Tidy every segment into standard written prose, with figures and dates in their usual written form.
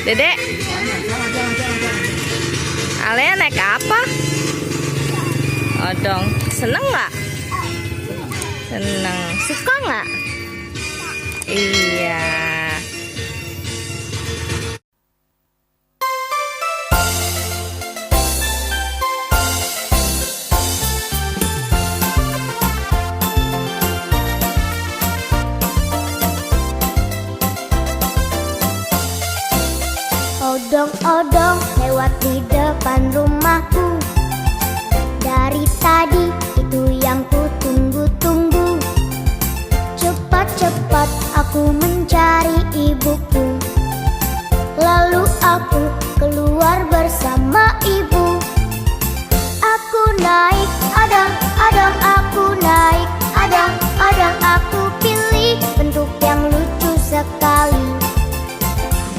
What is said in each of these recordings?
Dedek, Alea naik apa? Odong, seneng nggak? Seneng, suka nggak? Iya. Odong-odong lewat di depan rumahku. Dari tadi itu yang ku tunggu-tunggu. Cepat-cepat aku mencari ibuku. Lalu aku keluar bersama ibu. Aku naik odong-odong, aku naik odong-odong. Aku pilih bentuk yang lucu sekali.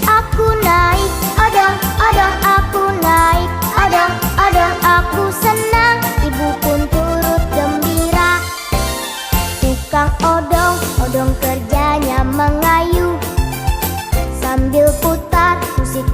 Aku naik odong-odong, aku naik odong-odong. Aku senang, ibu pun turut gembira. Tukang odong-odong kerjanya mengayuh sambil putar musik